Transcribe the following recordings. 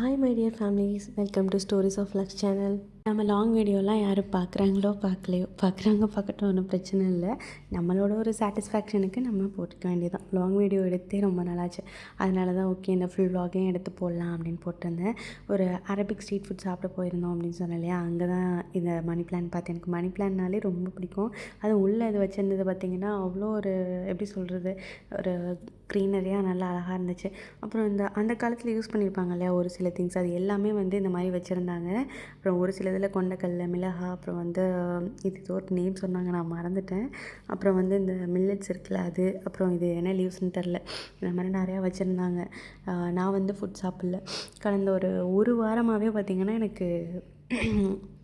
Hi my dear families, welcome to stories of Lux channel. நம்ம long வீடியோலாம் யாரும் பார்க்குறாங்களோ பார்க்கலையோ, பார்க்குறாங்க பார்க்கட்டும், ஒன்றும் பிரச்சனை இல்லை. நம்மளோட ஒரு சாட்டிஸ்ஃபேக்ஷனுக்கு நம்ம போட்டுக்க வேண்டியதான். லாங் வீடியோ எடுத்தே ரொம்ப நாளாச்சு. அதனால தான் ஓகே இந்த ஃபுல் வ்ளாகையும் எடுத்து போடலாம் அப்படின்னு போட்டிருந்தேன். ஒரு அரபிக் ஸ்ட்ரீட் ஃபுட் சாப்பிட போயிருந்தோம் அப்படின்னு சொன்னேன் இல்லையா, அங்கே தான் இந்த மணி பிளான் பார்த்தேன். எனக்கு மணி பிளான்னாலே ரொம்ப பிடிக்கும். அதுவும் உள்ளே இது வச்சுருந்தது பார்த்திங்கன்னா அவ்வளோ ஒரு எப்படி சொல்கிறது, ஒரு க்ரீனரியாக நல்லா அழகாக இருந்துச்சு. அப்புறம் அந்த காலத்தில் யூஸ் பண்ணியிருப்பாங்க இல்லையா ஒரு சில திங்ஸ், அது எல்லாமே இந்த மாதிரி வச்சுருந்தாங்க. அப்புறம் ஒரு சில இதில் கொண்டக்கடலை, மிளகா, அப்புறம் இது ஏதோ ஒரு நேம் சொன்னாங்க, நான் மறந்துட்டேன். அப்புறம் இந்த மில்லட்ஸ் இருக்குல்ல அது, அப்புறம் இது என்ன லீவ்ஸ்ன்னு தெரில, இந்த மாதிரி நிறையா வச்சுருந்தாங்க. நான் ஃபுட் சாப்பிடல. கடந்த ஒரு வாரமாகவே பார்த்திங்கன்னா எனக்கு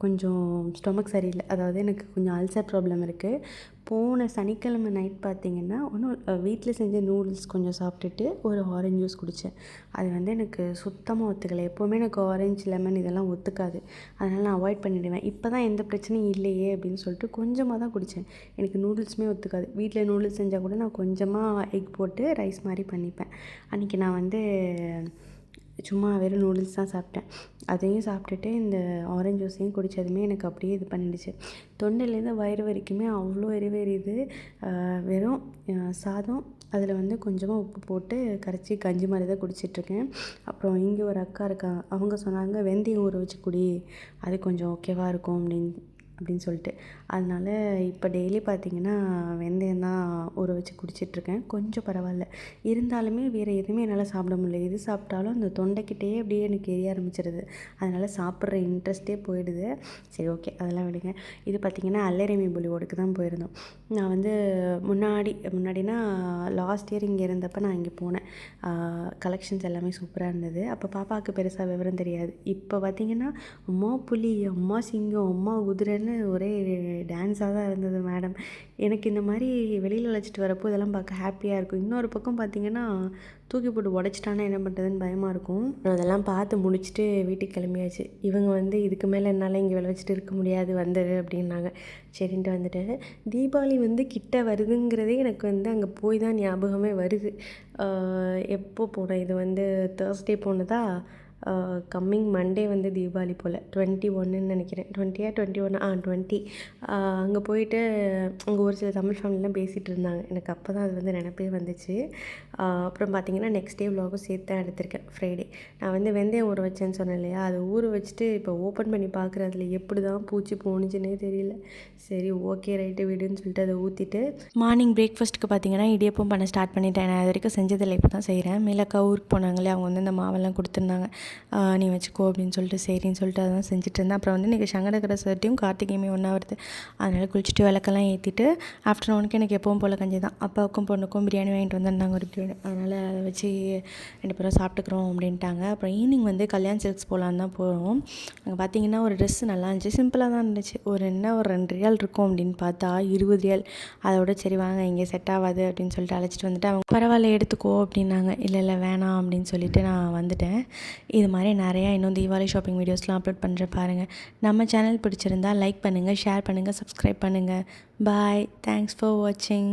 கொஞ்சம் ஸ்டொமக் சரியில்லை. அதாவது எனக்கு கொஞ்சம் அல்சர் ப்ராப்ளம் இருக்குது. போன சனிக்கிழமை நைட் பார்த்திங்கன்னா வீட்டில் செஞ்ச நூடுல்ஸ் கொஞ்சம் சாப்பிட்டுட்டு ஒரு ஆரஞ்ச் ஜூஸ் குடித்தேன். அது எனக்கு சுத்தமாக ஒத்துக்கலை. எப்போவுமே எனக்கு ஆரஞ்ச், லெமன் இதெல்லாம் ஒத்துக்காது. அதனால் நான் அவாய்ட் பண்ணிவிடுவேன். இப்போ தான் எந்த பிரச்சனையும் இல்லையே அப்படின்னு சொல்லிட்டு கொஞ்சமாக தான் குடித்தேன். எனக்கு நூடுல்ஸுமே ஒத்துக்காது. வீட்டில் நூடுல்ஸ் செஞ்சால் கூட நான் கொஞ்சமாக எக் போட்டு ரைஸ் மாதிரி பண்ணிப்பேன். அன்றைக்கி நான் சும்மா வெறும் நூடுல்ஸ் தான் சாப்பிட்டேன். அதையும் சாப்பிட்டுட்டு இந்த ஆரஞ்ச் ஜூஸையும் குடித்ததுமே எனக்கு அப்படியே இது பண்ணிடுச்சு. தொண்டையிலேருந்து வயிறு வரைக்குமே அவ்வளோ எரியுது. வெறும் சாதம், அதில் கொஞ்சமாக உப்பு போட்டு கரைச்சி கஞ்சி மாதிரி தான் குடிச்சிட்ருக்கேன். அப்புறம் இங்கே ஒரு அக்கா இருக்காங்க, அவங்க சொன்னாங்க வெந்தயம் ஊற வச்சு குடி, அது கொஞ்சம் ஓகேவாக இருக்கும் அப்படின்னு சொல்லிட்டு. அதனால் இப்போ டெய்லி பார்த்திங்கன்னா வெந்தயம் தான் ஊற வச்சு குடிச்சிட்ருக்கேன். கொஞ்சம் பரவாயில்ல. இருந்தாலுமே வேறு எதுவுமே என்னால் சாப்பிட முடியல. எது சாப்பிட்டாலும் அந்த தொண்டைக்கிட்டேயே அப்படியே எனக்கு எரிய ஆரம்பிச்சிடுது. அதனால் சாப்பிட்ற இன்ட்ரெஸ்ட்டே போயிடுது. சரி ஓகே, அதெல்லாம் விடுங்க. இது பார்த்திங்கன்னா அல்லிராமி பாலிவுட்டுக்கு தான் போயிருந்தோம். நான் முன்னாடினா லாஸ்ட் இயர் இங்கே இருந்தப்போ நான் இங்கே போனேன். கலெக்ஷன்ஸ் எல்லாமே சூப்பராக இருந்தது. அப்போ பாப்பாவுக்கு பெருசாக விவரம் தெரியாது. இப்போ பார்த்திங்கன்னா அம்மா புலி, அம்மா சிங்கம், அம்மா குதிரைன்னு ஒரே டான்ஸாக தான் இருந்தது மேடம். எனக்கு இந்த மாதிரி வெளியில் அழைச்சிட்டு வரப்போ இதெல்லாம் பார்க்க ஹாப்பியாக இருக்கும். இன்னொரு பக்கம் பார்த்திங்கன்னா தூக்கி போட்டு உடச்சிட்டானா என்ன பண்ணுறதுன்னு பயமாக இருக்கும். அதெல்லாம் பார்த்து முடிச்சுட்டு வீட்டுக்கு கிளம்பியாச்சு. இவங்க இதுக்கு மேலே என்னால் இங்கே விளைச்சிட்டு இருக்க முடியாது, வந்துடு அப்படின்னாங்க. சரின்ட்டு வந்துட்டேன். தீபாவளி கிட்ட வருதுங்கிறதே எனக்கு அங்கே போய் தான் ஞாபகமே வருது. எப்போ போனேன், இது தேர்ஸ்டே போனதா, கம்மிங் மண்டே தீபாவளி போல் 21ன்னு நினைக்கிறேன். 20 21 20. அங்கே போயிட்டு அங்கே ஒரு சில தமிழ் ஃபேமிலிலாம் பேசிகிட்டு இருந்தாங்க. எனக்கு அப்போ தான் அது நினைப்பே வந்துச்சு. அப்புறம் பார்த்திங்கன்னா நெக்ஸ்ட் டே விலாகும் சேர்த்து தான் எடுத்திருக்கேன். ஃப்ரைடே நான் வெந்தயம் ஊற வச்சேன்னு சொன்னேன் இல்லையா, அதை ஊற வச்சுட்டு இப்போ ஓப்பன் பண்ணி பார்க்குறேன். அதில் எப்படி தான் பூச்சி போணுச்சுன்னே தெரியல. சரி ஓகே ரைட்டு விடுன்னு சொல்லிட்டு அதை ஊற்றிட்டு மார்னிங் பிரேக்ஃபாஸ்ட்டுக்கு பார்த்திங்கன்னா இடியப்பம் பண்ண ஸ்டார்ட் பண்ணிட்டேன். நான் அது வரைக்கும் செஞ்சதில்லை, இப்போ தான் செய்கிறேன். மேலக்கா ஊருக்கு போனாங்களே, அவங்க இந்த மாவெல்லாம் கொடுத்துருந்தாங்க. நீ வச்சுக்கோ அப்படின்னு சொல்லிட்டு சரின்னு சொல்லிட்டு அதான் செஞ்சுட்டு இருந்தேன். அப்புறம் இன்றைக்கி சங்கடகர சதுர்த்தியும் கார்த்திகையுமே ஒன்றா வருது. அதனால் குளிச்சுட்டு விளக்கெல்லாம் ஏற்றிட்டு ஆஃப்டர்நூனுக்கு எனக்கு எப்பவும் போல் கஞ்சி தான். அப்பாவுக்கும் பொண்ணுக்கும் பிரியாணி வாங்கிட்டு வந்திருந்தாங்க ஒரு பிரியாணி. அதனால் அதை வச்சு 2 பேரும் சாப்பிட்டுக்கிறோம் அப்படின்ட்டாங்க. அப்புறம் ஈவினிங் கல்யாண் சில்க்ஸ் போகலான்னு தான் போகிறோம். அங்கே பார்த்திங்கன்னா ஒரு ட்ரெஸ்ஸு நல்லா இருந்துச்சு, சிம்பிளாக தான் இருந்துச்சு. ஒரு 2 ரியால் இருக்கும் அப்படின்னு பார்த்தா 20 ரியால். அதோட சரி வாங்க இங்கே செட் ஆகாது அப்படின்னு சொல்லிட்டு அழைச்சிட்டு வந்துட்டு அவங்க பரவாயில்ல எடுத்துக்கோ அப்படின்னாங்க. இல்லை வேணாம் அப்படின்னு சொல்லிட்டு நான் வந்துட்டேன். இது மாதிரி நிறையா இன்னும் தீபாவளி ஷாப்பிங் வீடியோஸ்லாம் அப்லோட் பண்ணுறேன் பாருங்கள். நம்ம சேனல் பிடிச்சிருந்தா லைக் பண்ணுங்கள், ஷேர் பண்ணுங்கள், சப்ஸ்கிரைப் பண்ணுங்கள். பாய், தேங்க்ஸ் ஃபார் வாட்சிங்.